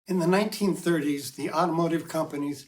In the 1930s, the automotive companies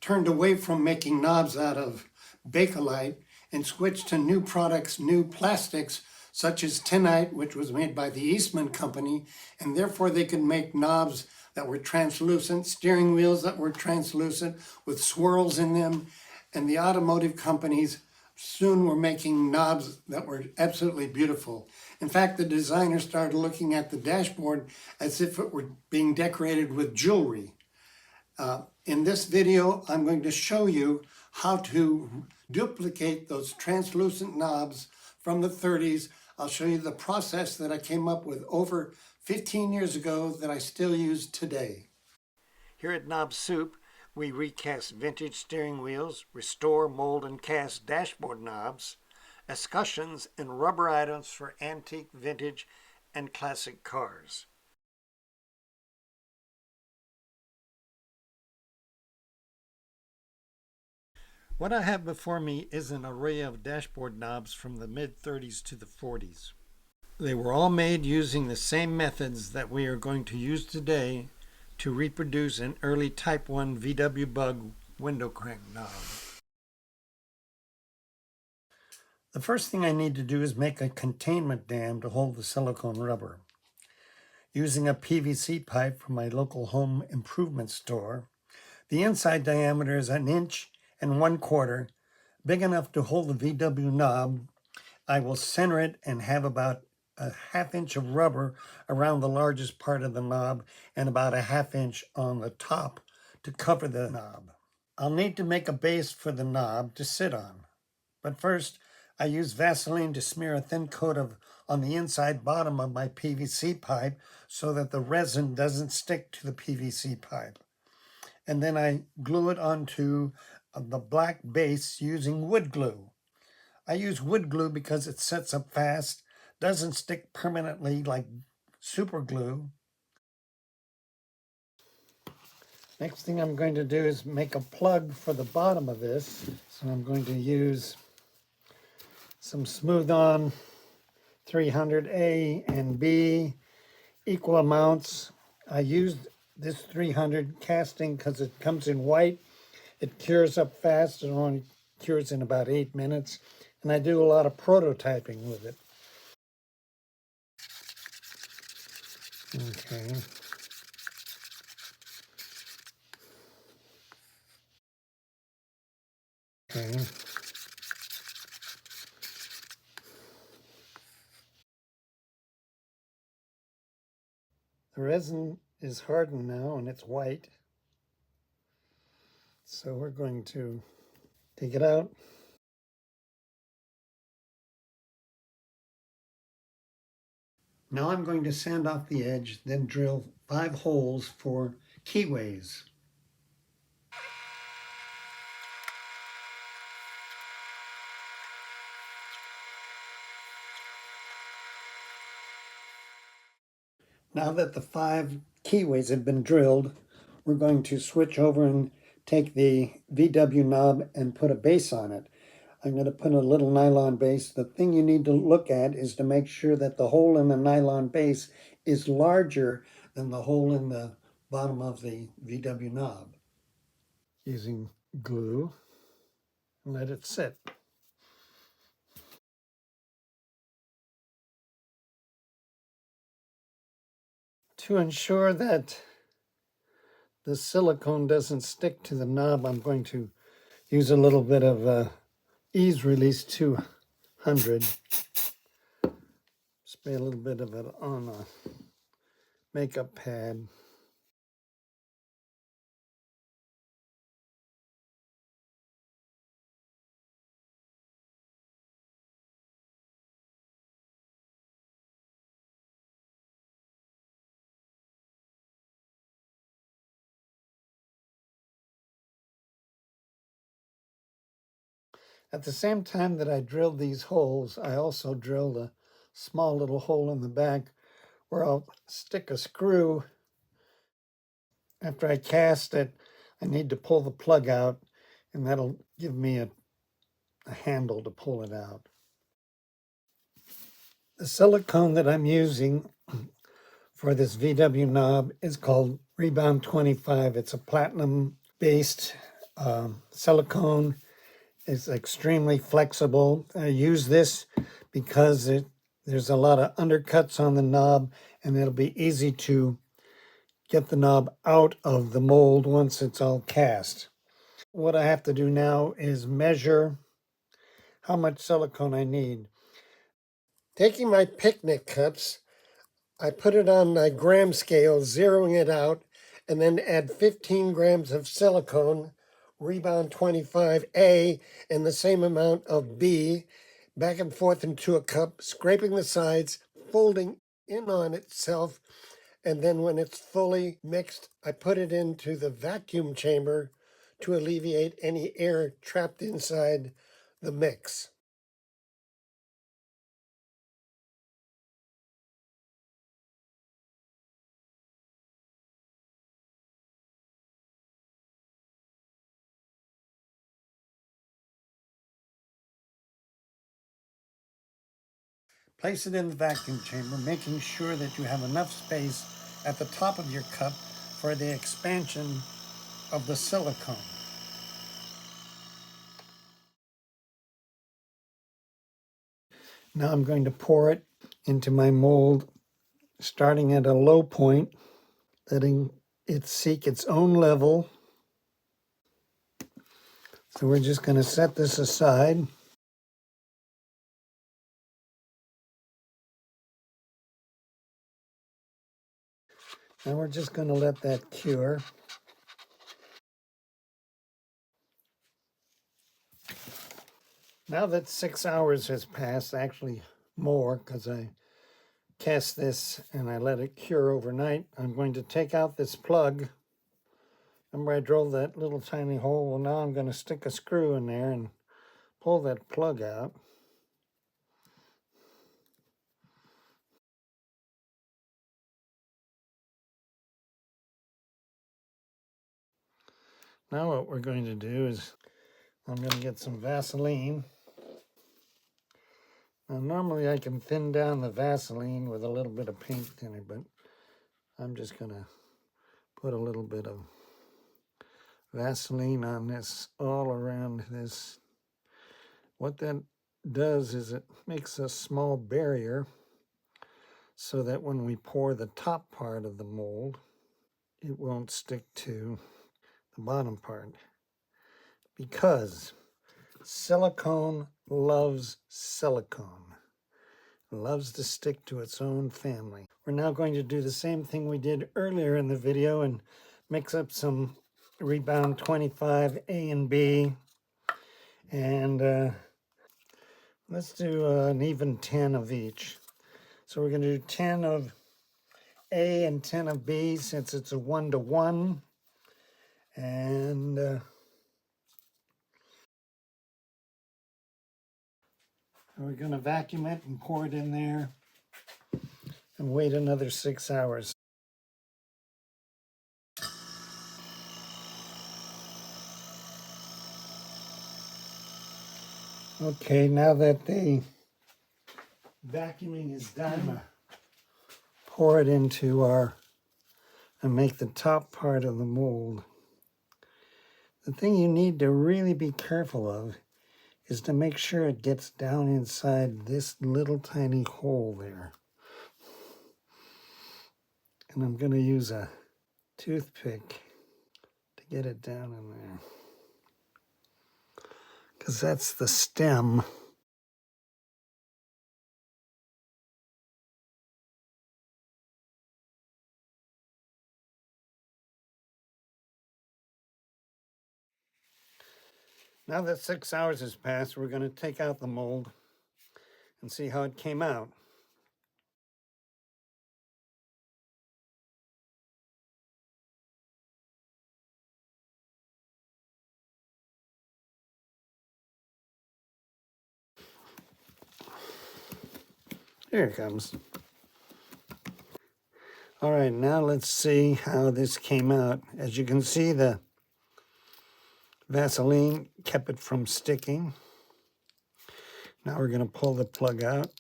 turned away from making knobs out of Bakelite and switched to new products, new plastics, such as Tinite, which was made by the Eastman Company, and therefore they could make knobs that were translucent, steering wheels that were translucent with swirls in them, and the automotive companies soon were making knobs that were absolutely beautiful. In fact, the designer started looking at the dashboard as if it were being decorated with jewelry. In this video, I'm going to show you how to duplicate those translucent knobs from the 30s. I'll show you the process that I came up with over 15 years ago that I still use today. Here at Knob Soup, we recast vintage steering wheels, restore, mold, and cast dashboard knobs, escutcheons, and rubber items for antique, vintage, and classic cars. What I have before me is an array of dashboard knobs from the mid-30s to the 40s. They were all made using the same methods that we are going to use today to reproduce an early Type 1 VW Bug window crank knob. The first thing I need to do is make a containment dam to hold the silicone rubber. Using a PVC pipe from my local home improvement store, the inside diameter is 1 1/4 inches, big enough to hold the VW knob. I will center it and have about a 1/2 inch of rubber around the largest part of the knob and about a 1/2 inch on the top to cover the knob. I'll need to make a base for the knob to sit on. But first, I use Vaseline to smear a thin coat on the inside bottom of my PVC pipe so that the resin doesn't stick to the PVC pipe. And then I glue it onto the black base using wood glue. I use wood glue because it sets up fast, doesn't stick permanently like super glue. Next thing I'm going to do is make a plug for the bottom of this. So I'm going to use some smooth-on 300A and B, equal amounts. I used this 300 casting because it comes in white. It cures up fast. It only cures in about 8 minutes. And I do a lot of prototyping with it. Okay. Okay. The resin is hardened now and it's white. So we're going to take it out. Now I'm going to sand off the edge, then drill 5 holes for keyways. Now that the 5 keyways have been drilled, we're going to switch over and take the VW knob and put a base on it. I'm going to put a little nylon base. The thing you need to look at is to make sure that the hole in the nylon base is larger than the hole in the bottom of the VW knob. Using glue, and let it sit. To ensure that the silicone doesn't stick to the knob, I'm going to use a little bit of Ease Release 200. Spray a little bit of it on a makeup pad. At the same time that I drilled these holes, I also drilled a small little hole in the back where I'll stick a screw. After I cast it, I need to pull the plug out, and that'll give me a handle to pull it out. The silicone that I'm using for this VW knob is called Rebound 25. It's a platinum-based silicone. It's extremely flexible. I use this because there's a lot of undercuts on the knob, and it'll be easy to get the knob out of the mold once it's all cast. What I have to do now is measure how much silicone I need. Taking my picnic cups, I put it on my gram scale, zeroing it out, and then add 15 grams of silicone, rebound 25A, and the same amount of B, back and forth into a cup, scraping the sides, folding in on itself, and then when it's fully mixed, I put it into the vacuum chamber to alleviate any air trapped inside the mix. Place it in the vacuum chamber, making sure that you have enough space at the top of your cup for the expansion of the silicone. Now I'm going to pour it into my mold, starting at a low point, letting it seek its own level. So we're just going to set this aside. Now we're just going to let that cure. Now that 6 hours has passed, actually more, because I cast this and I let it cure overnight, I'm going to take out this plug. Remember I drilled that little tiny hole? Well, now I'm going to stick a screw in there and pull that plug out. Now what we're going to do is I'm going to get some Vaseline. Now normally I can thin down the Vaseline with a little bit of paint thinner, but I'm just going to put a little bit of Vaseline on this, all around this. What that does is it makes a small barrier so that when we pour the top part of the mold, it won't stick to the bottom part, because silicone loves silicone. It loves to stick to its own family. We're now going to do the same thing we did earlier in the video and mix up some rebound 25 A and B, and let's do an even 10 of each. So we're going to do 10 of A and 10 of B since it's a 1-to-1. And we're going to vacuum it and pour it in there and wait another 6 hours. Okay, now that the vacuuming is done, pour it into and make the top part of the mold. The thing you need to really be careful of is to make sure it gets down inside this little tiny hole there. And I'm going to use a toothpick to get it down in there, because that's the stem. Now that 6 hours has passed, we're going to take out the mold and see how it came out. Here it comes. All right, now let's see how this came out. As you can see, the Vaseline kept it from sticking. Now we're going to pull the plug out.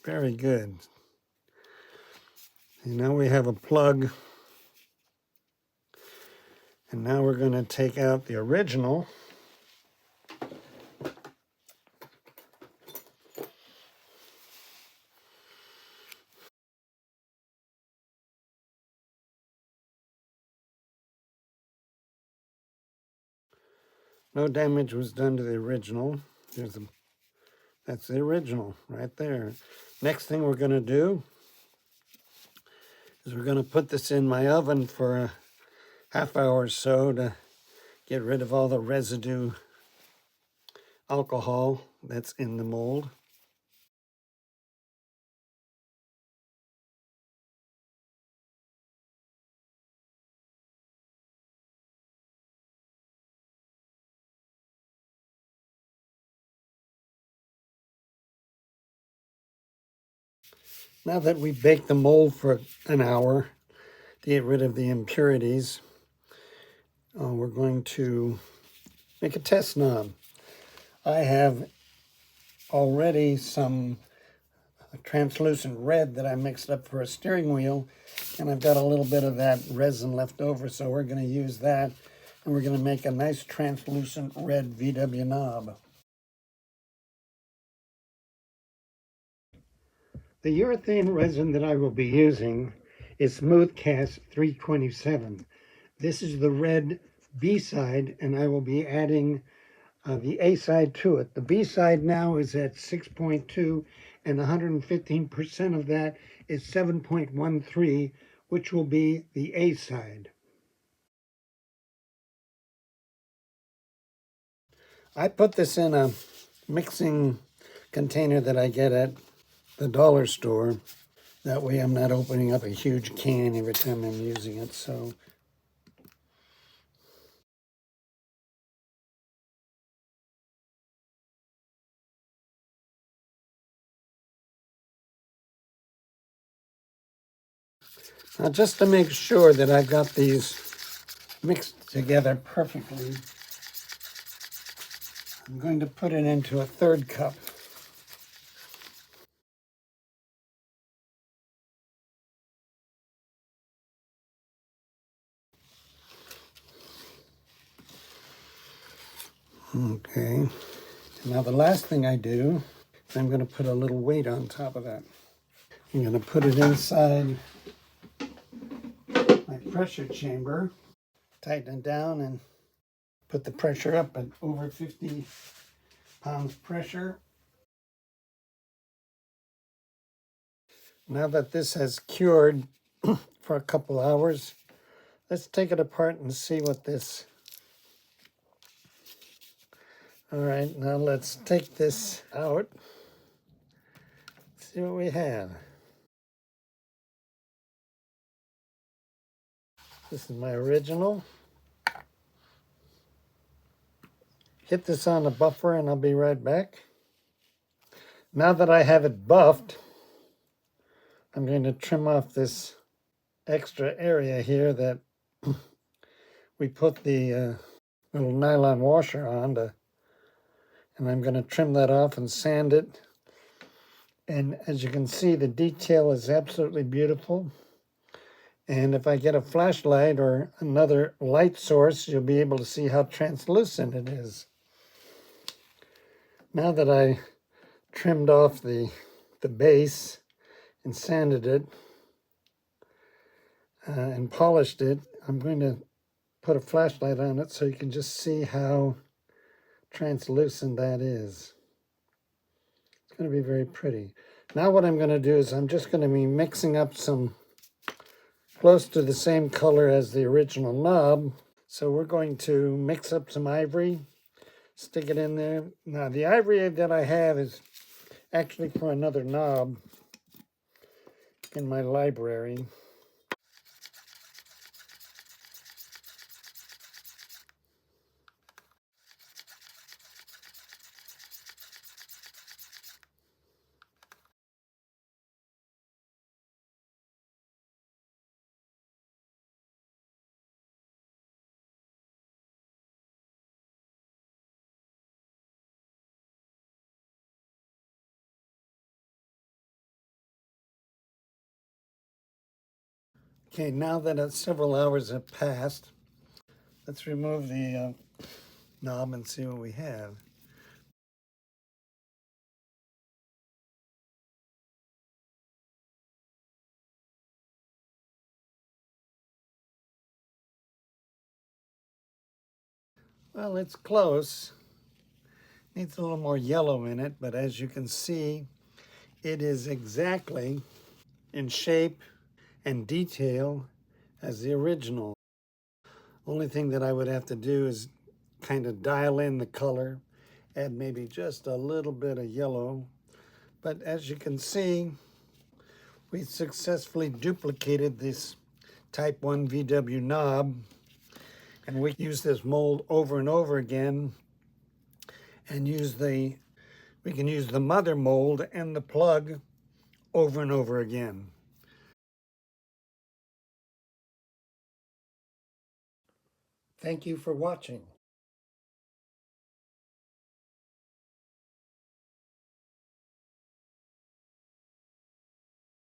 Very good. And now we have a plug. And now we're going to take out the original. No damage was done to the original. That's the original right there. Next thing we're going to do is we're going to put this in my oven for a half hour or so to get rid of all the residue alcohol that's in the mold. Now that we've baked the mold for an hour to get rid of the impurities, we're going to make a test knob. I have already some translucent red that I mixed up for a steering wheel, and I've got a little bit of that resin left over, so we're going to use that, and we're going to make a nice translucent red VW knob. The urethane resin that I will be using is Smooth Cast 327. This is the red B side, and I will be adding the A side to it. The B side now is at 6.2, and 115% of that is 7.13, which will be the A side. I put this in a mixing container that I get at the dollar store. That way I'm not opening up a huge can every time I'm using it. So now, just to make sure that I've got these mixed together perfectly, I'm going to put it into a third cup. Okay. Now the last thing I do is I'm going to put a little weight on top of that. I'm going to put it inside my pressure chamber, tighten it down, and put the pressure up at over 50 pounds pressure. Now that this has cured for a couple hours, let's take it apart and see what this. All right, now let's take this out. See what we have. This is my original. Hit this on the buffer and I'll be right back. Now that I have it buffed, I'm going to trim off this extra area here that we put the little nylon washer on and I'm going to trim that off and sand it. And as you can see, the detail is absolutely beautiful. And if I get a flashlight or another light source, you'll be able to see how translucent it is. Now that I trimmed off the base and sanded it and polished it, I'm going to put a flashlight on it so you can just see how translucent that is. It's going to be very pretty. Now what I'm going to do is I'm just going to be mixing up some close to the same color as the original knob. So we're going to mix up some ivory, stick it in there. Now the ivory that I have is actually for another knob in my library. Okay, now that several hours have passed, let's remove the knob and see what we have. Well, it's close. Needs a little more yellow in it, but as you can see, it is exactly in shape and detail as the original. Only thing that I would have to do is kind of dial in the color, add maybe just a little bit of yellow. But as you can see, we successfully duplicated this Type 1 VW knob, and we use this mold over and over again and we can use the mother mold and the plug over and over again. Thank you for watching.